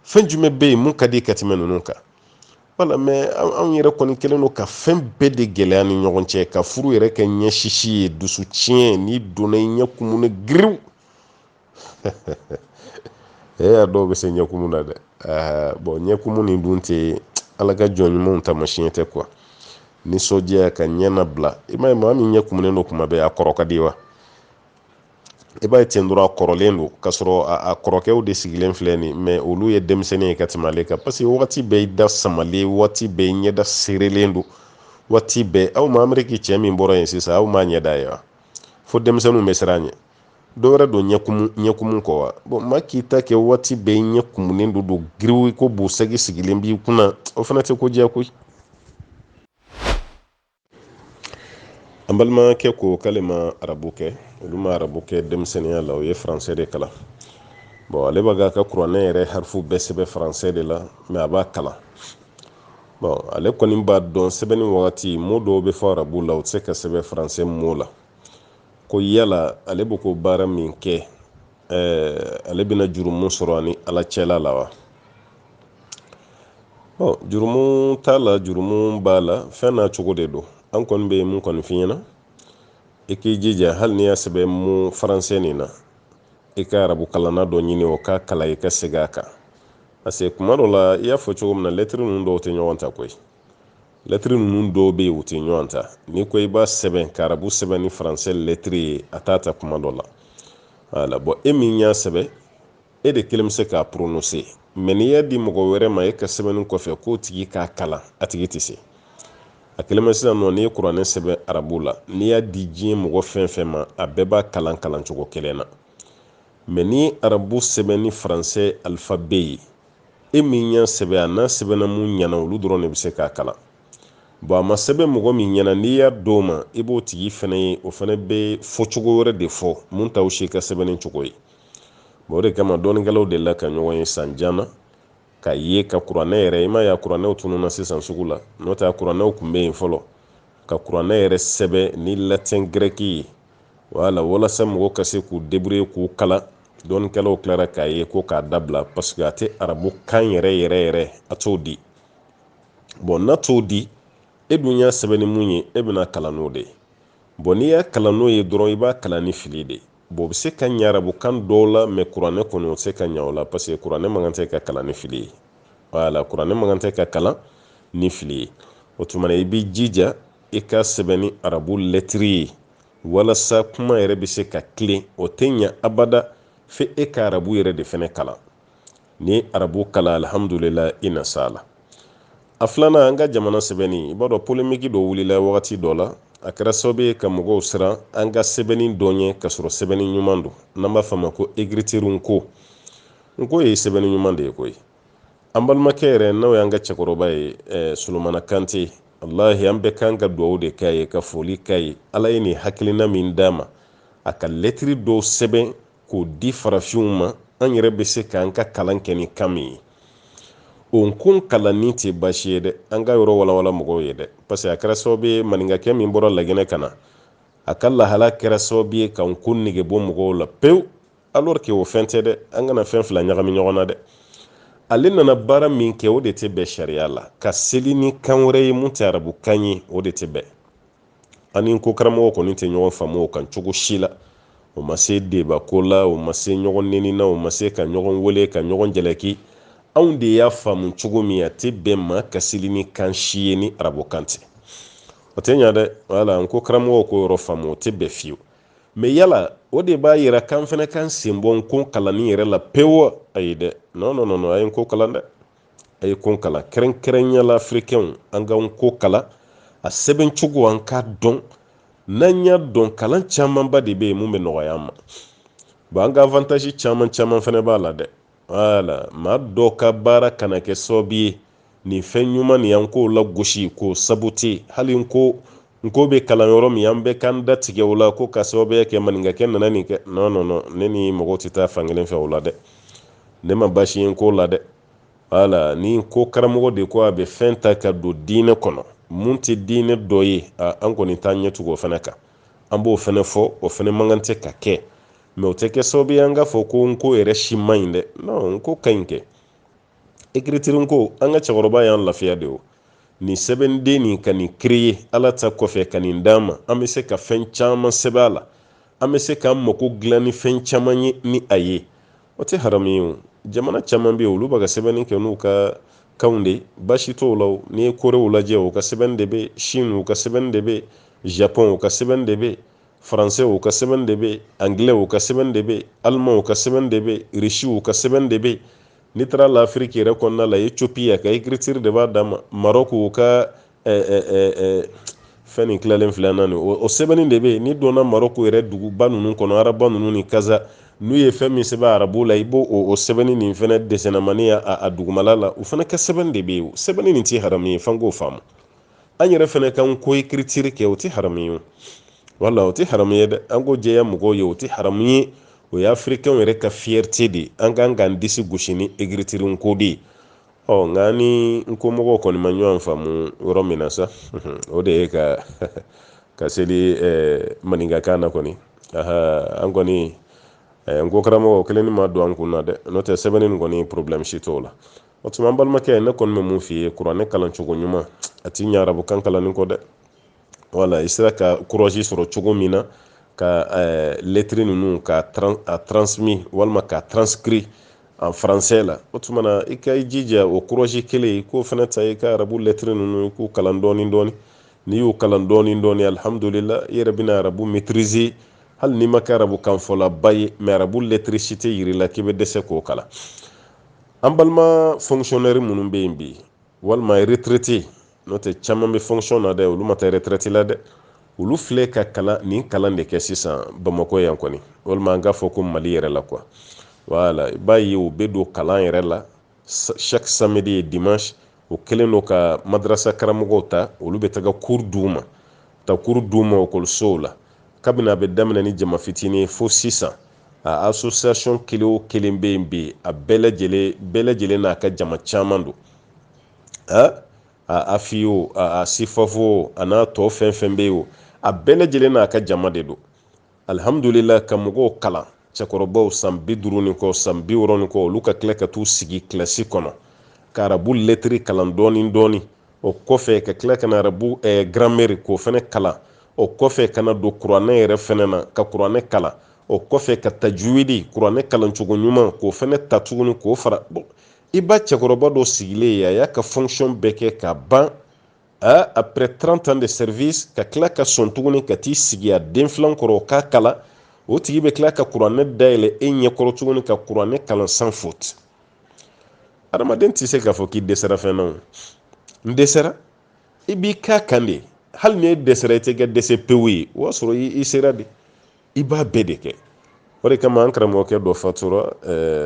Fɛn jumɛn bɛ yen mun ka di ka tɛmɛ ninnu kan? Wala mais anw yɛrɛ kɔni kelen don ka fɛn bɛɛ de gɛlɛya ni ɲɔgɔn cɛ, ka furu yɛrɛ kɛ ɲɛ sisi ye, dusu tiɲɛ, ni donna i ɲɛ kumuni giriw. A dɔw bɛ se ɲɛkumu na dɛ. Bon ɲɛkumu nin dun tɛ Ala ka jɔn ɲumanw taamasiyɛn tɛ quoi. Nisɔndiya ka ɲɛ labila. I m'a ye maa min ɲɛ kumunen don kuma bɛɛ a kɔrɔ ka di wa? I b'a ye ten dɔrɔn a kɔrɔlen don k'a sɔrɔ a kɔrɔkɛw de sigilen filɛ nin mais olu ye denmisɛnnin ye ka tɛmɛ ale kan parce que wagati bɛɛ i da samalen, wagati bɛɛ i ɲɛda serelen don, wagati bɛɛ aw ma Ameriki cɛ min bɔra yen sisan aw m'a ɲɛda ye wa? Fo denmisɛnninw bɛ siran a ɲɛ. Dɔwɛrɛ don ɲɛkumu kɔ wa? Bon maa k'i ta kɛ wagati bɛɛ i ɲɛ kumunen don giriw ko busaki sigilen b'i kunna, o fana tɛ ko diya koyi. An balimakɛ ko k'ale ma arabu kɛ, olu ma arabu kɛ denmisɛnninya la, o ye faransɛ de kalan. Bon ale b'a ka kuranɛ yɛrɛ harifu bɛɛ sɛbɛn faransɛ de la, mais a b'a kalan. Bon ale kɔni b'a dɔn sɛbɛnni wagati mot dɔw bɛ fɔ arabu la o tɛ se ka sɛbɛn faransɛ mot la. Ko yala ale bɛ ko baara min kɛ, ale bɛna jurumu sɔrɔ ani Ala cɛla la wa? Bon jurumu t'a la, jurumu b'a la, fɛn n'a cogo de don. An kɔni bɛ mun kɔni f'i ɲɛna, i k'i jija hali n'i y'a sɛbɛn mu faransɛ nin na, i ka arabu kalanna dɔ ɲini o ka kalan i ka segin a kan. Parce que kuma dɔ la i y'a fɔ cogo min na lɛtiri ninnu dɔw tɛ ɲɔgɔn ta koyi. Lɛtiri ninnu dɔw bɛ yen u tɛ ɲɔgɔn ta. N'i ko i b'a sɛbɛn ka arabu sɛbɛn ni faransɛ lɛtiri ye a t'a ta kuma dɔ la. Voilà bon e min y'a sɛbɛn e de kelen bɛ se k'a prononcer mais n'i y'a di mɔgɔ wɛrɛ ma e ka sɛbɛnni kɔfɛ k'o tigi k'a kalan a tigi tɛ se. A kelen bɛ sisan nɔ n'i ye kuranɛ sɛbɛn arabu la n'i y'a di diɲɛ mɔgɔ fɛn fɛn ma a bɛɛ b'a kalan cogo kelen na. Mais ni arabu sɛbɛn ni faransɛ alphabet ye e min y'a sɛbɛn a n'a sɛbɛnna mun ɲɛna olu dɔrɔn de bɛ se k'a kalan. Bon a ma sɛbɛn mɔgɔ min ɲɛna n'i y'a d'o ma i b'o tigi fana ye o fana bɛ fɔcogo wɛrɛ de fɔ mun t'aw si ka sɛbɛnni cogo ye. Bon o de kama dɔnnikɛlaw delila ka ɲɔgɔn ye san jan na k'a ye ka kuranɛ yɛrɛ i m'a ye a kuranɛw tununna sisan sugu la n'o tɛ a kuranɛw tun bɛ yen fɔlɔ ka kuranɛ yɛrɛ sɛbɛn ni latin grec ye voilà walasa mɔgɔw ka se k'u débrouiller k'u kalan dɔnnikɛlaw tilara k'a ye ko k'a dabila parce que a tɛ arabu kan yɛrɛ a t'o di. Bon n'a t'o di e dun y'a sɛbɛn ni mun ye e bɛna kalan n'o de ye. Bon n'i y'a kalan n'o ye dɔrɔn i b'a kalan ni fili de ye. Bon o bɛ se ka ɲɛ arabu kan dɔw la mais kuranɛ kɔni o tɛ se ka ɲɛ o la parce que kuranɛ man kan tɛ ka kalan ni fili ye. Voilà kuranɛ man kan tɛ ka kalan ni fili ye. O tuma na i b'i jija i ka sɛbɛn ni arabu lɛtiri ye walasa kuma yɛrɛ bɛ se ka tilen o tɛ ɲɛ abada fo e ka arabu yɛrɛ de fana kalan. Ni arabu kalan alhamdulillah i na s'a la. A filanan an ka jamana sɛbɛnni i b'a dɔn polémique dɔ wulila wagati dɔ la a kɛra sababu ye ka mɔgɔw siran an ka sɛbɛnni dɔ ɲɛ ka sɔrɔ sɛbɛnni ɲuman don n'an b'a fɔ a ma ko écriture nko ye sɛbɛnni ɲuman de ye koyi. An balimakɛ yɛrɛ n'o y'an ka cɛkɔrɔba ye Solomana Kante wallahi an bɛɛ kan ka dugawu de k'a ye ka foli k'a ye Ala ye nin hakilina min d'a ma a ka lɛtiri dɔw sɛbɛn k'o di farafinw ma an yɛrɛ bɛ se k'an ka kalan kɛ ni kan min ye. O nkun kalanni tɛ baasi ye dɛ an ka yɔrɔ walawala mɔgɔw ye dɛ parce que a kɛra sababu ye maninkakɛ min bɔra Laginɛ ka na a ka lahala kɛra sababu ye ka nkun nege bɔ mɔgɔw la pewu alors que o fɛn tɛ dɛ an kana fɛn fila ɲagami ɲɔgɔn na dɛ. Ale nana baara min kɛ o de tɛ bɛn sariya la ka seli ni kan wɛrɛ ye mun tɛ arabu kan ye o de tɛ bɛn. Ani ko karamɔgɔ kɔni tɛ ɲɔgɔn faamu o kan cogo si la o ma se debako la o ma se ɲɔgɔn neni na o ma se ka ɲɔgɔn wele ka ɲɔgɔn jalaki. Anw de y'a faamu cogo min a tɛ bɛn maa ka seli ni kan si ye ni arabu kan tɛ. O tɛ ɲa dɛ voilà n ko karamɔgɔw k'o yɔrɔ faamu o tɛ bɛn fiyewu. Mais yala o de b'a yira k'an fana kan sen bɔ nkun kalanni yɛrɛ la pewu ayi dɛ non a ye nko kalan dɛ a ye ko kalan kɛrɛnkɛrɛnya la africain an ka nko kalan a sɛbɛn cogo an k'a dɔn n'an y'a dɔn kalan camanba de bɛ yen mun bɛ nɔgɔya an ma. Bon an ka avantage caman fana b'a la dɛ. Voilà, maa dɔ ka baara kana kɛ sababu ye nin fɛn ɲuman nin an k'o la gosi k'o saboter hali n ko bɛ kalan yɔrɔ min an bɛ k'an da tigɛ o la ko ka sababuya kɛ maninkakɛ nana nin kɛ non ne ni mɔgɔw tɛ taa fan kelen fɛ o la dɛ. Ne ma basi ye n ko la dɛ. Voilà, ni ko karamɔgɔ de ko a bɛ fɛn ta ka don diinɛ kɔnɔ mun tɛ diinɛ dɔ ye an kɔni t'an ɲɛ tugu o fana kan. An b'o fana fɔ o fana mankan tɛ ka kɛ. Mais o tɛ kɛ sababu ye an k'a fɔ ko n ko yɛrɛ si man ɲi dɛ. Non, n ko ka ɲi kɛ. Écriture ko an ka cɛkɔrɔba y'an lafiya de o. Nin sɛbɛnden nin ka nin créer ala ta kɔfɛ ka nin d'an ma an bɛ se ka fɛn caman sɛbɛn a la. An bɛ se k'an mago dilan ni fɛn caman ye ni a ye. O tɛ haramu ye o. Jamana caman bɛ yen olu bɛ ka sɛbɛnni kɛ n'u ka kanw de basi t'o la o. N'i ye Korew lajɛ o ka sɛbɛnni de bɛ, Chine o ka sɛbɛnni de bɛ, Japon o ka sɛbɛnni de bɛ, Français o ka sɛbɛnni de bɛ, Anglais o ka sɛbɛnni de bɛ, Allemand o ka sɛbɛnni de bɛ, Russe o ka sɛbɛnni de bɛ. N'i taara l'Afrique yɛrɛ kɔnɔna la Ethiopie a ka écriture de b'a d'a ma, Maroc o ka fɛn nin tilalen filɛ na nin o sɛbɛnni de bɛ yen. N'i donna Maroc yɛrɛ duguba ninnu kɔnɔ araba ninnu ni Casa n'u ye fɛn min sɛbɛn arabu la i b'o o sɛbɛnni nin fana desɛnamani a dugumala la o fana ka sɛbɛnni de bɛ yen. Sɛbɛnni nin tɛ haramu ye f'an k'o faamu. An yɛrɛ fana kan ko écriture kɛ o tɛ haramu ye o. Wala o tɛ haramu ye dɛ. An ko jɛya mɔgɔw ye o tɛ haramu ye. O ye africain yɛrɛ ka fierté de ye. An kan k'an disi gosi ni écriture ko de ye. Nka ni n ko mɔgɔw kɔni ma ɲɔgɔn faamu yɔrɔ min na sa o de ye ka seli maninkakan na kɔni. An kɔni n ko karamɔgɔ kelen ni ma don an kun na dɛ. N'o tɛ sɛbɛnni nin kɔni problème si t'o la. O tuma an balimakɛ ne kɔni bɛ mun f'i ye kuranɛ kalan cogo ɲuman a ti ɲɛ arabukan kalanni kɔ dɛ. Wala i sera ka courage sɔrɔ cogo min na ka lettre ninnu ka transmis walima ka transcrit en français la o tuma na i ka i jija o courage kelen i k'o fana ta i ka arabu lettre ninnu i k'u kalan dɔɔni dɔɔni. N'i y'u kalan dɔɔni dɔɔni alhamdulillah i yɛrɛ bɛna arabu maîtriser hali n'i ma kɛ arabu kanfɔlaba ye mais arabu lettre si tɛ yir'i la k'i bɛ dɛsɛ k'o kalan. An balima fonctionnaire minnu bɛ yen bi walima retraité n'o tɛ caman bɛ fonction na dɛ olu ma taa retraite la dɛ. Olu filɛ ka kalan nin kalan de kɛ sisan Bamakɔ yan kɔni walima an k'a fɔ ko Mali yɛrɛ la quoi. Voilà i b'a ye u bɛ don kalan yɛrɛ la chaque samedi et dimanche o kɛlen don ka madrasa karamɔgɔw ta olu bɛ taga cours d'u ma cours d'u ma ekɔlisow la kabini a bɛ daminɛ ni jama fitinin ye fo sisan a association kelen o kelen bɛ yen bi a bɛɛ lajɛlen n'a ka jama caman don. A AFIO a SIFAFO a n'a tɔ fɛn fɛn bɛ yen o a bɛɛ lajɛlen n'a ka jama de don. Alhamdulillah ka mɔgɔw kalan cɛkɔrɔbaw san 50 ni kɔ san 60 ni kɔ olu ka tila ka t'u sigi kilasi kɔnɔ ka arabu lettre kalan dɔɔni dɔɔni o kɔfɛ ka tila ka na arabu grammaire k'o fana kalan o kɔfɛ ka na don kuranɛ yɛrɛ fana na ka kuranɛ kalan o kɔfɛ ka tajwidi kuranɛ kalan cogo ɲuman k'o fana ta tuguni k'o fara i ba cɛkɔrɔba dɔ sigilen ye a y'a ka fonction bɛɛ kɛ ka ban après 30 ans de service ka tila ka sɔn tuguni ka t'i sigi a den filan kɔrɔ k'a kalan o tigi bɛ tila ka kuranɛ dayɛlɛ e ɲɛkɔrɔ tuguni ka kuranɛ kalan sans faute. Adamaden tɛ se k'a fɔ k'i dɛsɛra fɛn na o. N dɛsɛra i b'i k'a kan de hali ni e dɛsɛra i tɛ kɛ dɛsɛ pewu ye o y'a sɔrɔ i sera de i b'a bɛɛ de kɛ. O de kama an karamɔgɔkɛ dɔ fatura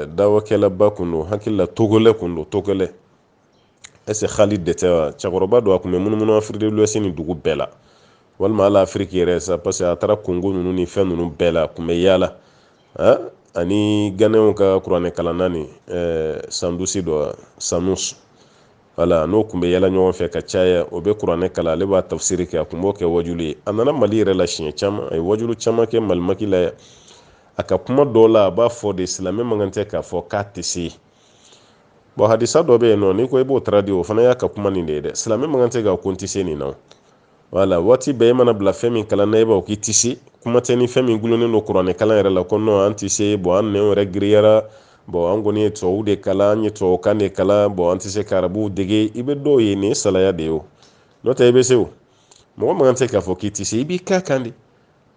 dawakɛlaba kun don hakili la togolais kun don togolais est-ce que Khalid de tɛ wa cɛkɔrɔba dɔ a kun bɛ munumunu Afrique de l'Ouest ni dugu bɛɛ la walima hali Afrique yɛrɛ sa parce que a taara Congo ninnu ni fɛn ninnu bɛɛ la a kun bɛ yaala ani Ghanaianw ka kuranɛ kalanna ni Sandusi dɔ Sanus voilà n'o kun bɛ yaala ɲɔgɔn fɛ ka caya o bɛ kuranɛ kalan ale b'a tafsiri kɛ a kun b'o kɛ wajulu ye a nana Mali yɛrɛ la siɲɛ caman a ye wajulu caman kɛ Mali maki la yan a ka kuma dɔw la a b'a fɔ de silamɛ man kan tɛ k'a fɔ k'a tɛ se bon hadisa dɔ bɛ yen nɔ n'i ko i b'o traduit o fana y'a ka kuma nin de ye dɛ silamɛ man kan tɛ k'a ko n tɛ se nin na voilà waati bɛɛ e mana bila fɛn min kalan na e b'a k'i tɛ se kuma tɛ ni fɛn min gulonnen don kuranɛ kalan yɛrɛ la ko non an tɛ se bon an nɛn yɛrɛ giriyara bon an kɔni ye tubabu de kalan an ye tubabukan de kalan bon an tɛ se ka arabu dege i bɛ dɔw ye nin ye salaya de ye o n'o tɛ i bɛ se o mɔgɔ man kan tɛ k'a fɔ k'i tɛ se i b'i k'a kan de.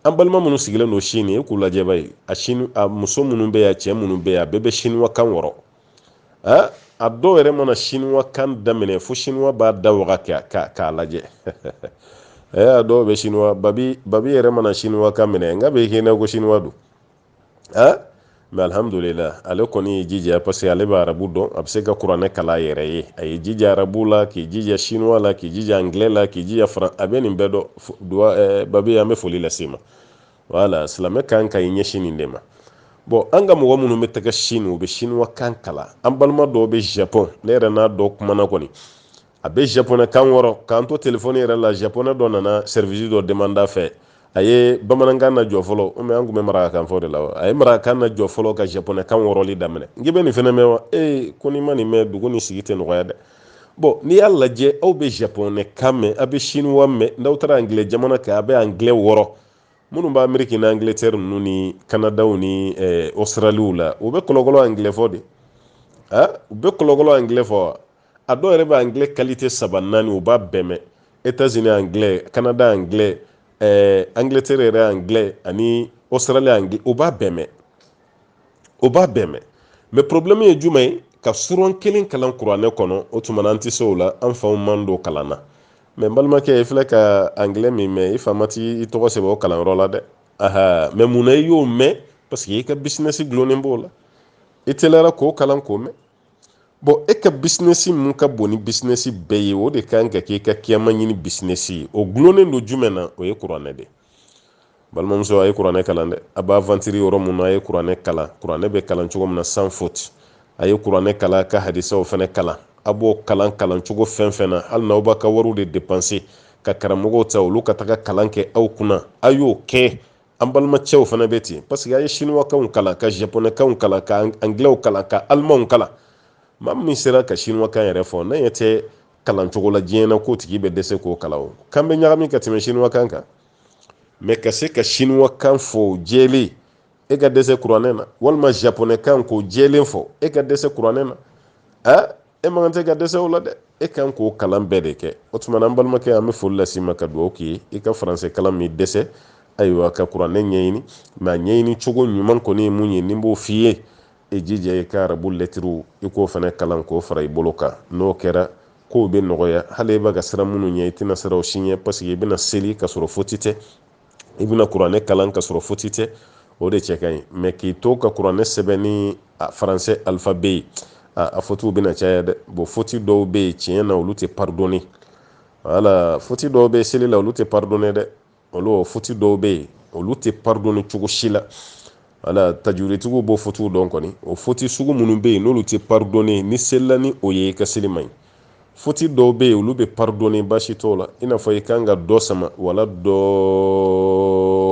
An balima minnu sigilen don Chine e k'u lajɛ bani a muso minnu bɛ yan cɛ minnu bɛ yan a bɛɛ bɛ chinois kan wɔrɔ a dɔw yɛrɛ mana chinois kan daminɛ fo chinois b'a da waga k'a lajɛ a dɔw bɛ chinois babi yɛrɛ mana chinois kan minɛ n ka bɛ k'i na ko chinois don mais alhamdulillah ale kɔni jija parce que ale bɛ arabu dɔn a bɛ se ka kuranɛ kala yɛrɛ ye a ye jija arabu la k'i jija chinois la k'i jija anglais la k'i jija a bɛ nin bɛɛ dɔn babi an bɛ foli lase ma voilà silamɛ kan ka i ɲɛsin nin de ma bon an ka mɔgɔ minnu bɛ taga Chine u bɛ chinois kan kala an balima dɔw bɛ Japon ne yɛrɛ n'a dɔ kumana kɔni a bɛ japonais kan wɔrɔ k'an to téléphone yɛrɛ la japonais dɔ nana service dɔ demande a fɛ a ye bamanankan na jɔ fɔlɔ an tun bɛ marakakan fɔ de la a ye marakakan na jɔ fɔlɔ ka japonais kan wɔrɔli daminɛ n k'i bɛ nin fɛnɛ mɛn wa ko n'i ma nin mɛn dugu ni sigi tɛ nɔgɔya dɛ bon n'i y'a lajɛ aw bɛ japonais kan mɛn a bɛ chinois mɛn n'aw taara anglais jamana kan a bɛ anglais wɔrɔ minnu bɛ Amérique ni Angleterre ninnu ni Canadaw ni Australiw la u bɛ kɔlɔkɔlɔ anglais fɔ de u bɛ kɔlɔkɔlɔ anglais fɔ wa a dɔw yɛrɛ bɛ anglais qualité 3-4 u b'a bɛɛ mɛn États-Unis anglais Canada anglais Angleterre yɛrɛ anglais ani Australia anglais u b'a bɛɛ mɛn mais problème ye jumɛn ye ka suran kelen kalan kuranɛ kɔnɔ o tuma an tɛ se o la an faw man don kalan na mais n balimakɛ i filɛ ka anglais min mɛn i fa ma t'i tɔgɔ sɛbɛn o kalanyɔrɔ la dɛ mais munna i y'o mɛn parce que i ka business gulonnen b'o la i teliyara k'o kalan k'o mɛn bon e ka business mun ka bon ni business bɛɛ ye o de kan ka k'i ka kiyama ɲini business ye o gulonnen don jumɛn na o ye kuranɛ de balimamuso a ye kuranɛ kalan dɛ a b'a ventiri yɔrɔ mun na a ye kuranɛ kalan kuranɛ bɛ kalan cogo min na sans faute a ye kuranɛ kalan ka hadisaw fɛnɛ kalan a b'o kalan cogo fɛn fɛn na hali n'aw b'a ka wariw de dépenser ka karamɔgɔw ta olu ka taga kalan kɛ aw kunna a y'o kɛ an balimacɛw fɛnɛ bɛ ten parce que a ye chinois kanw kalan ka japonais kanw kalan ka anglais kalan ka allemand kalan maa min sera ka chinois kan yɛrɛ fɔ n'a ɲɛ tɛ kalan cogo la diɲɛ na k'o tigi bɛ dɛsɛ k'o kalan o kan bɛ ɲagami ka tɛmɛ chinois kan kan mais ka se ka chinois kan fɔ jɛlen e ka dɛsɛ kuranɛ na walima japonais kan k'o jɛlen fɔ e ka dɛsɛ kuranɛ na e man tɛ ka dɛsɛ o la dɛ e kan k'o kalan bɛɛ de kɛ o tuma na an balimakɛ an bɛ foli lase ma ka dugawu k'i ye i ka faransɛ kalan min dɛsɛ ayiwa ka kuranɛ ɲɛɲini mais a ɲɛɲini cogo ɲuman kɔni ye mun ye ni n b'o f'i ye i jija i ka arabu lɛtiriw i k'o fana kalan k'o fara i bolo kan n'o kɛra kow bɛ nɔgɔya hali i bɛ ka sira minnu ɲɛ i tɛna siraw si ɲɛ parce que i bɛna seli ka sɔrɔ foti tɛ i bɛna kuranɛ kalan ka sɔrɔ foti tɛ o de cɛ ka ɲi mais k'i to ka kuranɛ sɛbɛn ni faransɛ alphabet ye a fotiw bɛna caya dɛ bon foti dɔw bɛ yen tiɲɛ na olu tɛ pardonner voilà foti dɔw bɛ yen seli la olu tɛ pardonner dɛ olu foti dɔw bɛ yen olu tɛ pardonner cogo si la voilà tajuritigiw b'o fotiw dɔn kɔni o foti sugu minnu bɛ yen n'olu tɛ pardonner ni selila ni o ye i ka seli man ɲi foti dɔw bɛ yen olu bɛ pardonner baasi t'o la i n'a fɔ i kan ka dɔ sama wala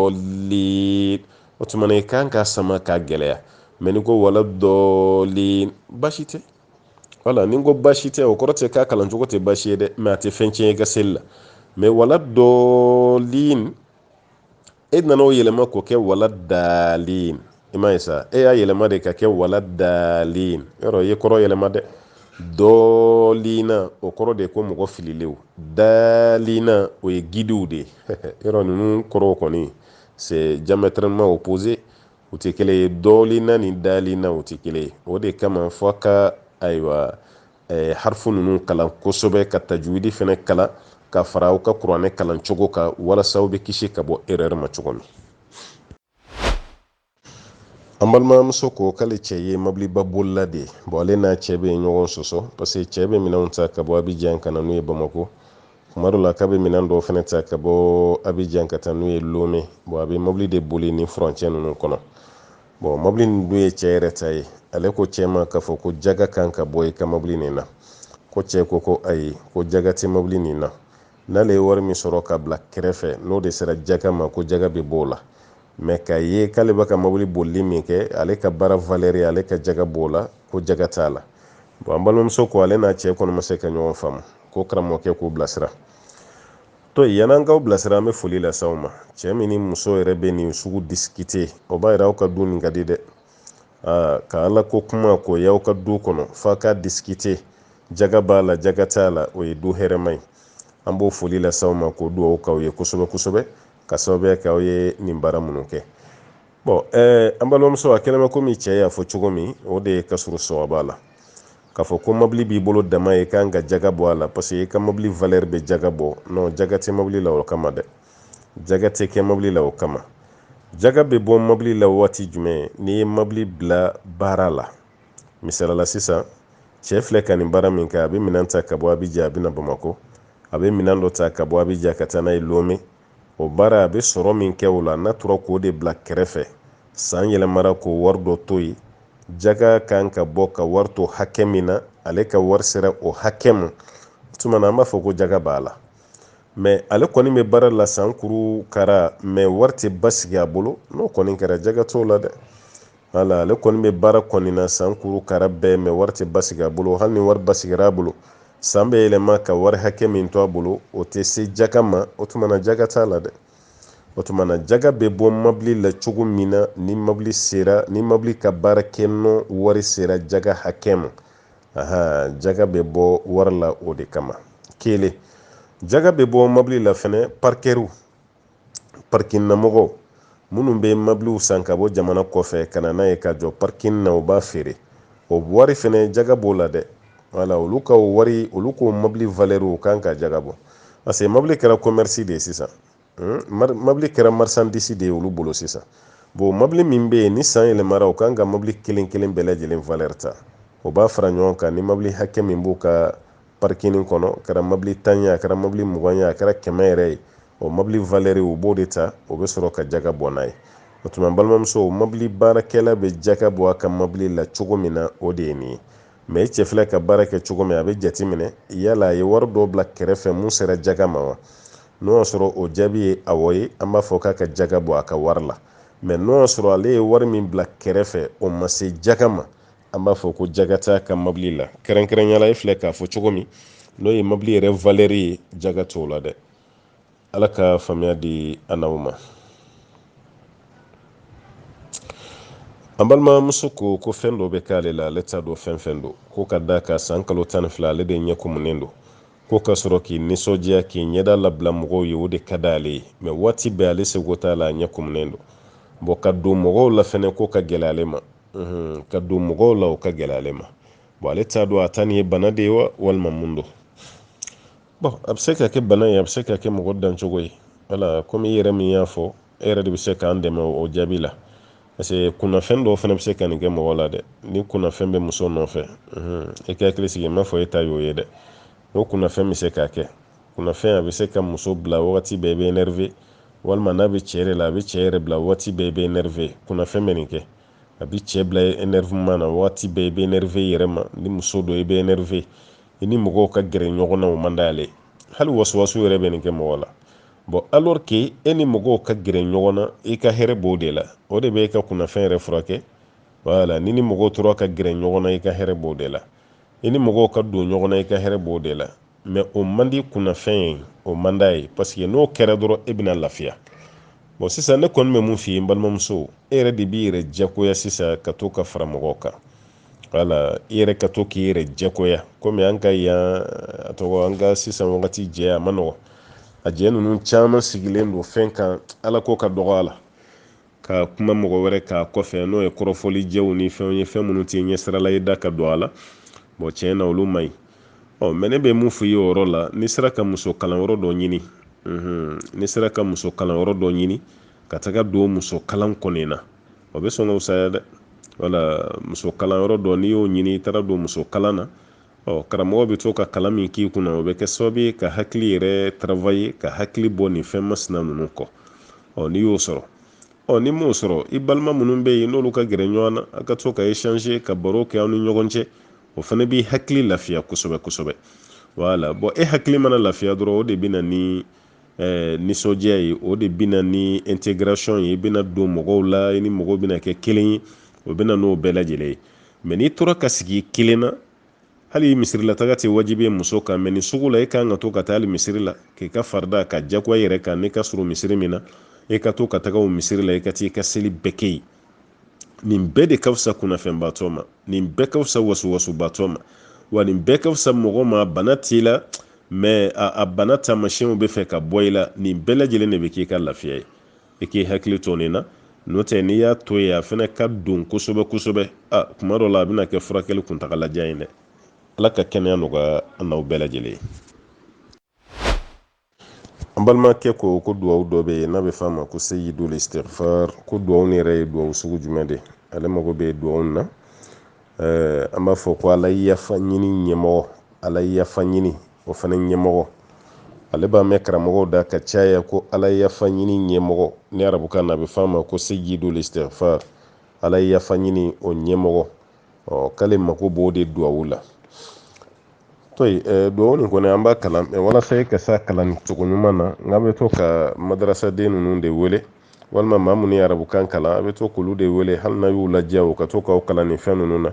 dɔɔli o tuma na i kan ka sama k'a gɛlɛya mais ni ko wala dɔɔli baasi tɛ voilà ni ko baasi tɛ o kɔrɔ tɛ k'a kalan cogo tɛ baasi ye dɛ mais a tɛ fɛn tiɲɛ i ka seli la mais wala dɔɔli e nana o yɛlɛma k'o kɛ wala daalin i m'a ye sa e y'a yɛlɛma de ka kɛ wala daalin yɔrɔ i ye kɔrɔ yɛlɛma dɛ dɔɔlina o kɔrɔ de ye ko mɔgɔ fililenw daalina o ye gidiw de ye yɔrɔ ninnu kɔrɔw kɔni c'est diamétralement opposé u tɛ kelen ye dɔɔlina ni daalina u tɛ kelen ye o de kama fɔ ka ayiwa harifu ninnu kalan kosɛbɛ ka tajwidi fɛnɛ kalan ka fara aw ka kuranɛ kalan cogo kan walasa aw bɛ kisi ka bɔ erreur ma cogo min an balimamuso ko k'ale cɛ ye mobiliba bolila de ye bon ale n'a cɛ bɛ ɲɔgɔn sɔsɔ parce que cɛ bɛ minɛnw ta ka bɔ Abidjan ka na n'u ye Bamako tuma dɔ la k'a bɛ minɛn dɔw fɛnɛ ta ka bɔ Abidjan ka taa n'u ye Lomé bon a bɛ mobili de boli ni furancɛ ninnu kɔnɔ bon mobili nin dun ye cɛ yɛrɛ ta ye ale ko cɛ ma k'a fɔ ko jaga kan ka bɔ i ka mobili nin na ko cɛ ko ayi ko jaga tɛ mobili nin na n'ale ye wari min sɔrɔ ka bila kɛrɛfɛ n'o de sera jaga ma ko jaga bɛ bɔ o la mais k'a ye k'ale bɛ ka mobili bolili min kɛ ale ka baara valeur ye ale ka jaga b'o la ko jaga t'a la bon an balimamuso ko ale n'a cɛ kɔni ma se ka ɲɔgɔn faamu ko karamɔgɔkɛ k'u bilasira to yan'an k'aw bilasira an bɛ foli lase aw ma cɛ min ni muso yɛrɛ bɛ nin sugu discuter o b'a yira aw ka du nin ka di dɛ ka ala ko kuma k'o y'aw ka du kɔnɔ f'a ka discuter jaga b'a la jaga t'a la o ye du hɛrɛma ye an b'o foli lase aw ma k'o dugawu k'aw ye kosɛbɛ kosɛbɛ ka sababuya kɛ aw ye nin baara minnu kɛ bon an balimamuso a kɛnɛma komi cɛ y'a fɔ cogo min o de ye ka sɔrɔ sɔrɔ la k'a fɔ ko mobili b'i bolo dama ye kan ka jaga bɔ a la parce que i ka mobili valeur bɛ jaga bɔ non jaga tɛ mobili la o kama dɛ jaga tɛ kɛ mobili la o kama jaga bɛ bɔ mobili la waati jumɛn n'i ye mobili bila baara la misalala sisan cɛ filɛ ka nin baara min kɛ a bɛ minɛn ta ka bɔ Abidjan a bɛ na Bamakɔ a bɛ minɛn dɔ ta ka bɔ Abidjan ka taa n'a ye Lomé o baara a bɛ sɔrɔ min kɛ o la n'a tora k'o de bila kɛrɛfɛ san yɛlɛmara k'o wari dɔ to yen jaga kan ka bɔ ka wari to hakɛ min na ale ka wari sera o hakɛ ma o tuma na an b'a fɔ ko jaga b'a la mais ale kɔni bɛ baara la san kuru kara mais wari tɛ basigi a bolo n'o kɔni kɛra jaga t'o la dɛ wala ale kɔni bɛ baara kɔni na san kuru kara bɛɛ mais wari tɛ basigi a bolo hali ni wari basigira a bolo san bɛ yɛlɛma ka wari hakɛ min to a bolo o tɛ se jaga ma o tuma na jaga t'a la dɛ o tuma na jaga bɛ bɔ mobili la cogo min na ni mobili sera ni mobili ka baara kɛ nɔ wari sera jaga hakɛ ma jaga bɛ bɔ wari la o de kama kelen jaga bɛ bɔ mobili la fɛnɛ parkɛriw parking na mɔgɔw minnu bɛ mobiliw san ka bɔ jamana kɔfɛ ka na n'a ye ka jɔ parking na u b'a feere o wari fɛnɛ jaga b'o la dɛ wala olu ka wari olu ko mobili valeur u kan ka jaga bɔ parce que mobili kɛra commerce de ye sisan mobili kɛra marchandise de ye olu bolo sisan bon mobili min bɛ yen ni san yɛlɛmara u kan ka mobili kelen kelen bɛɛ lajɛlen valeur ta o b'a fara ɲɔgɔn kan ni mobili hakɛ min b'u ka parking kɔnɔ kɛra mobili 10 ye a kɛra mobili 20 ye a kɛra 100 yɛrɛ ye o mobili valeur u b'o de ta o bɛ sɔrɔ ka jaga bɔ n'a ye o tuma balimamuso mobili baarakɛla bɛ jaga bɔ a ka mobili la cogo min na o de ye nin ye mais cɛ filɛ ka baara kɛ cogo min a bɛ jate minɛ yala a ye wari dɔ bila kɛrɛfɛ mun sera jaga ma wa n'o y'a sɔrɔ o jaabi ye awɔ ye an b'a fɔ k'a ka jaga bɔ a ka wari la mais n'o y'a sɔrɔ ale ye wari min bila kɛrɛfɛ o ma se jaga ma an b'a fɔ ko jaga t'a ka mobili la kɛrɛnkɛrɛnyala e filɛ k'a fɔ cogo min n'o ye mobili yɛrɛ valeur ye jaga t'o la dɛ ala ka faamuya di an n'aw ma an balimamuso ko fɛn dɔ bɛ k'ale la ale t'a dɔn fɛn don ko ka da ka san kalo 12 ale de ɲɛ kumunen don ko ka sɔrɔ k'i nisɔndiya k'i ɲɛda labila mɔgɔw ye o de ka d'ale ye mais waati bɛɛ ale seko t'a la a ɲɛ kumunen don bon ka don mɔgɔw la fɛnɛ ko ka gɛlɛ ale ma ka don mɔgɔw la o ka gɛlɛ ale ma bon ale t'a dɔn a ta nin ye bana de ye wa walima mun don bon a bɛ se ka kɛ bana ye a bɛ se ka kɛ mɔgɔ dancogo ye wala komi i yɛrɛ min y'a fɔ e yɛrɛ de bɛ se k'an dɛmɛ o jaabi la parce que kunnafɛn dɔw fana bɛ se ka nin kɛ mɔgɔ la dɛ ni kunnafɛn bɛ muso nɔfɛ i ka hakili sigi n b'a fɔ e ta y'o ye dɛ o kunnafɛn bɛ se k'a kɛ kunnafɛn a bɛ se ka muso bila wagati bɛɛ i bɛ énervé walima n'a bɛ cɛ yɛrɛ la a bɛ cɛ yɛrɛ bila wagati bɛɛ i bɛ énervé kunnafɛn bɛ nin kɛ a bɛ cɛ bila énervement na wagati bɛɛ i bɛ énervé i yɛrɛ ma ni muso dɔ i bɛ énervé i ni mɔgɔw ka gɛrɛ ɲɔgɔn na o man d'ale hali wasuwasu yɛrɛ bɛ nin kɛ mɔgɔ la bon alors que e ni mɔgɔw ka gɛrɛ ɲɔgɔn na i ka hɛrɛ b'o de la o de bɛ e ka kunnafɛn yɛrɛ furakɛ voilà ni mɔgɔw tora ka gɛrɛ ɲɔgɔn na i ka hɛrɛ b'o de la i ni mɔgɔw ka don ɲɔgɔn na i ka hɛrɛ b'o de la mais o man di kunnafɛn ye o man d'a ye parce que n'o kɛra dɔrɔn e bɛna lafiya bon sisan ne kɔni bɛ mun f'i ye n balimamuso e yɛrɛ de b'i yɛrɛ diyagoya sisan ka to ka fara mɔgɔw kan wala i yɛrɛ ka to k'i yɛrɛ diyagoya komi an ka yan a tɔgɔ an ka sisan wagati jɛ a ma nɔgɔn a jɛ ninnu caman sigilen don fɛn kan ala ko ka dɔgɔ a la ka kuma mɔgɔ wɛrɛ k'a kɔfɛ n'o ye kɔrɔfɔli jɛw ni fɛnw ye fɛn minnu tɛ ɲɛsirala i da ka don a la bon tiɲɛ na olu man ɲi mais ne bɛ mun f'i ye o yɔrɔ la n'i sera ka muso kalanyɔrɔ dɔ ɲini n'i sera ka muso kalanyɔrɔ dɔ ɲini ka taga don muso kalan kɔni na o bɛ sɔn ka fisaya dɛ wala muso kalanyɔrɔ dɔ n'i y'o ɲini i taara don muso kalan na karamɔgɔ bɛ to ka kalan min k'i kunna o bɛ kɛ sababu ye ka hakili yɛrɛ travailler ka hakili bɔ nin fɛn masina ninnu kɔ n'i y'o sɔrɔ ni m'o sɔrɔ i balima minnu bɛ yen n'olu ka gɛrɛ ɲɔgɔn na a ka to ka échanger ka baro kɛ aw ni ɲɔgɔn cɛ o fana b'i hakili lafiya kosɛbɛ kosɛbɛ voilà bon e hakili mana lafiya dɔrɔn o de bɛ na ni nisɔndiya ye o de bɛ na ni intégration ye i bɛna don mɔgɔw la i ni mɔgɔw bɛna kɛ kelen ye o bɛ na n'o bɛɛ lajɛlen ye mais n'i tora ka sigi kelen na hali misirilataga tɛ wajibi ye muso kan mais ni sugu la e kan ka to ka taa hali misiri la k'i ka farida ka diyagoya i yɛrɛ kan n'i ka surun misiri min na e ka to ka taga o misiri la i ka t'i ka seli bɛɛ kɛ yen nin bɛɛ de ka fisa kunnafɛnbaatɔ ma nin bɛɛ ka fisa wasuwasubaatɔ ma wa nin bɛɛ ka fisa mɔgɔ ma bana t'i la mais a bana taamasiyɛnw bɛ fɛ ka bɔ i la nin bɛɛ lajɛlen de bɛ k'i ka lafiya ye i k'i hakili to nin na n'o tɛ n'i y'a to yen a fana ka don kosɛbɛ kosɛbɛ kuma dɔ la a bɛna kɛ furakɛli kuntagalajan ye dɛ ala ka kɛnɛya nɔgɔya an n'aw bɛɛ lajɛlen an balimakɛ ko duwawu dɔ bɛ yen n'a bɛ f'a ma ko sayyidul istighfar ko duwawu ni yɛrɛ ye duwawu sugu jumɛn de ale mago bɛ duwawu na an b'a fɔ ko ala yafa ɲini ɲɛmɔgɔ, ala yafa ɲini o fana ɲɛmɔgɔ, ale b'a mɛn karamɔgɔw da ka caya ko ala yafa ɲini ɲɛmɔgɔ, ni arabukan na a bɛ f'a ma ko sayyidul istighfar, ala yafa ɲini o ɲɛmɔgɔ, k'ale mago b'o de duwawu la. duwawu nin kɔni an b'a kalan walasa i ka se a kalan cogo ɲuman na n bɛ to ka madarasaden ninnu de wele walima maa minnu ye arabukan kalan a bɛ to k'olu de wele hali n'a y'u ladiya u ka to k'aw kalan nin fɛn ninnu na.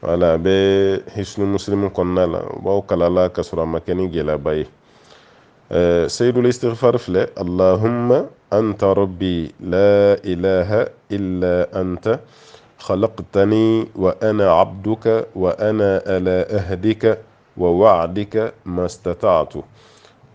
wala a bɛ hisnu muslim kɔnɔna la u b'aw kalala ka sɔrɔ a ma kɛ ni gɛlɛyaba ye. sayyidul istighfar filɛ allahumma anta rabbi la ilaha illa anta khalaqtani wa ana abduka wa ana ala ahdika ووعدك ما استطعت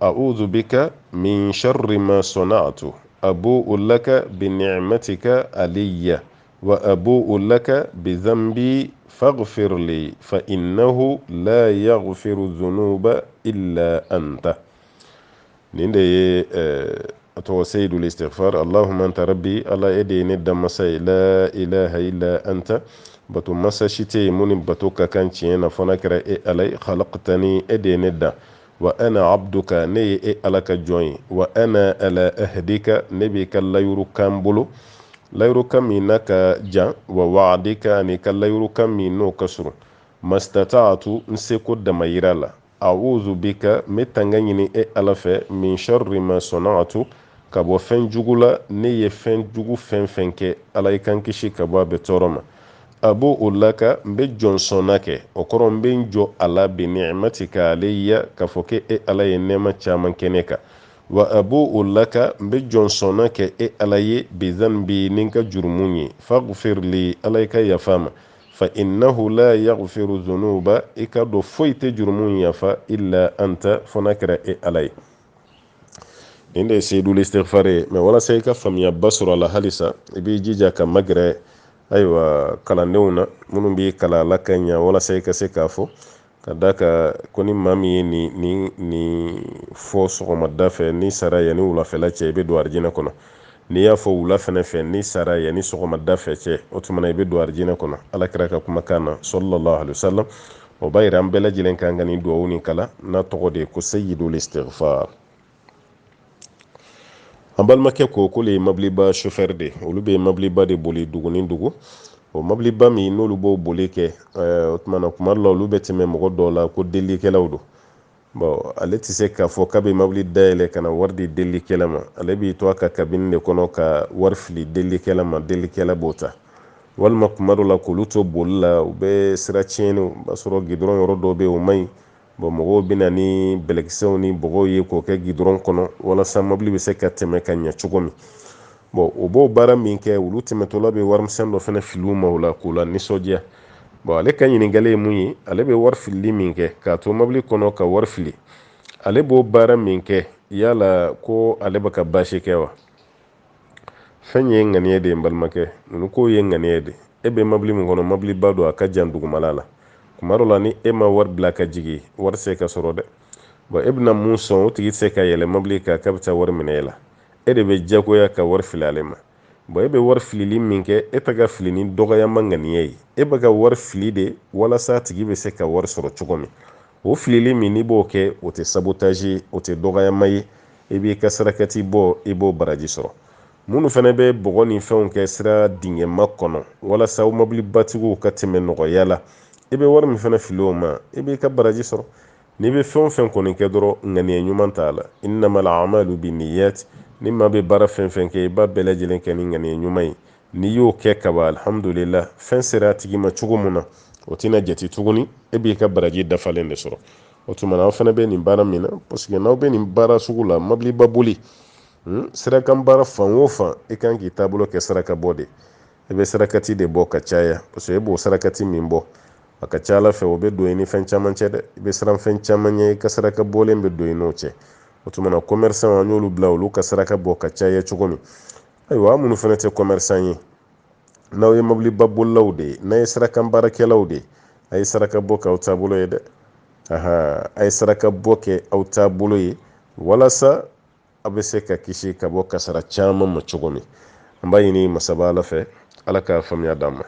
أعوذ بك من شر ما صنعت أبوء لك بنعمتك علي وأبوء لك بذنبي فاغفر لي فإنه لا يغفر الذنوب إلا أنت. نندي سيد الاستغفار اللهم أنت ربي الله يدي ند مساي لا إله إلا أنت باتو مسا شتي موني باتو كان تشينا فنكر علي خلقتني ادي ندا وانا عبدك ني الك جوين وانا على اهديك نبي كلا يرو كامبلو لا يرو كمينك جا ووعدك اني كلا يرو كمينو كسر ما استطعت نسيكو دميرالا اعوذ بك متانغني الف من شر ما صنعت كبو فن جوغلا ني فن جوغو فن فنك علي كان كشي كبا بتورما abu ulaka mbe johnsona ke okoro mbe njo ala bi ni'matika alayya ka foke ala ye nema chaman keneka wa abu ulaka mbe johnsona ke ala ye bi dhanbi ninka jurmunyi faghfir li alayka yafama fa innahu la yaghfiru dhunuba ikado foite jurmun yafa illa anta fonakra alay. inde sayyidul istighfar me wala sayka famiya basra la halisa ibi jija ka magre ayiwa kalandenw na minnu bɛ kalan la ka ɲɛ walasa i ka se k'a fɔ ka da ka ko ni maa min ye nin fɔ sɔgɔmada fɛ ni sara yanni wulafɛla cɛ i bɛ don arijinɛ kɔnɔ, n'i y'a fɔ wula fɛnɛ fɛ ni sara yanni sɔgɔmada fɛ cɛ o tuma na i bɛ don arijinɛ kɔnɔ alakira ka kumakan na sallallahu alaihi wasallam. o b'a yira an bɛɛ lajɛlen kan ka nin duwawu nin kala n'a tɔgɔ de ye ko sayyidul istighfar. an balimakɛ ko k'olu ye mabiliba chauffeur de olu bɛ mabiliba de boli dugu ni dugu. o mabiliba min n'olu b'o boli kɛ o tuma na kuma dɔ la olu bɛ tɛmɛ mɔgɔ dɔw la ko delikɛlaw don. bon ale tɛ se k'a fɔ k'a bɛ mabili dayɛlɛ ka na wari di delikɛla ma, ale b'i to a ka kabini de kɔnɔ ka wari fili delikɛla ma, delikɛla b'o ta. walima kuma dɔ la k'olu to boli la u bɛ sira tiɲɛni o b'a sɔrɔ gidɔrɔn yɔrɔ dɔw bɛ yen o man ɲi. bon mɔgɔw bɛ na ni bɛlɛkisɛw ni bɔgɔw ye k'o kɛ gidɔrɔn kɔnɔ walasa mobili bɛ se ka tɛmɛ ka ɲɛ cogo min. bon o b'o baara min kɛ olu tɛmɛtɔla bɛ warimisɛn dɔ fana fili u ma o la k'u la nisɔndiya. bon ale ka ɲininkali ye mun ye, ale bɛ wari filili min kɛ k'a to mobili kɔnɔ ka wari fili, ale b'o baara min kɛ yala ko ale bɛ ka baasi kɛ wa? fɛn ye ŋaniya de ye n balimakɛ, ninnu ko ye ŋaniya de. e bɛ mobili min kɔnɔ mobiliba don a ka jan dugumala la, kuma dɔ la ni e ma wari bila ka jigin wari se ka sɔrɔ dɛ. bon e bɛna mun sɔn o tigi se ka yɛlɛ mobili kan k'a bɛ taa wari minɛ e la, e de bɛ jagoya ka wari fili ale ma. bon e bɛ wari filili min kɛ e tɛ ka fili ni dɔgɔyama ŋaniya ye, e bɛ ka wari fili de walasa a tigi bɛ se ka wari sɔrɔ cogo min. o filili min n'i b'o kɛ o tɛ sabotage o tɛ dɔgɔyama ye, i b'i ka sarakati bɔ i b'o baraji sɔrɔ. minnu fana bɛ bɔgɔ ni fɛnw kɛ sira dingɛma kɔnɔ walasa o mobilibatigiw ka tɛmɛ nɔgɔya la, i bɛ wari min fana fili o ma i b'i ka baraji sɔrɔ. n'i bɛ fɛn o fɛn kɔni kɛ dɔrɔn ŋaniya ɲuman t'a la, innamal a'malu binniyat, ni maa bɛ baara fɛn fɛn kɛ i b'a bɛɛ lajɛlen kɛ ni ŋaniya ɲuman ye. n'i y'o kɛ kaba alhamdulillah fɛn sera a tigi ma cogo min na o tɛna jate tuguni, e b'i ka baraji dafalen de sɔrɔ. o tuma na aw fana bɛ nin baara min na parce que n'aw bɛ nin baara sugu la mobiliba boli sirakan baara fan o fan i kan k'i taabolo kɛ saraka bɔ de. i bɛ sarakati de bɔ ka caya parce que e b'o sarakati min bɔ a ka ca ala fɛ o bɛ don i ni fɛn caman cɛ dɛ. i bɛ siran fɛn caman ɲɛ i ka saraka bɔlen bɛ don i n'o cɛ. o tuma na commerçant an y'olu bila olu ka saraka bɔ ka caya cogo min. ayiwa an minnu fana tɛ commerçant ye, n'aw ye mobiliba bolilaw de ye, n'a ye sirakan baarakɛlaw de ye, a ye saraka bɔ k'aw taabolo ye dɛ. a ye saraka bɔ kɛ aw taabolo ye walasa a bɛ se ka kisi ka bɔ kasara caman ma cogo min. An b'a ɲini masaba Ala fɛ Ala ka faamuya d'an ma.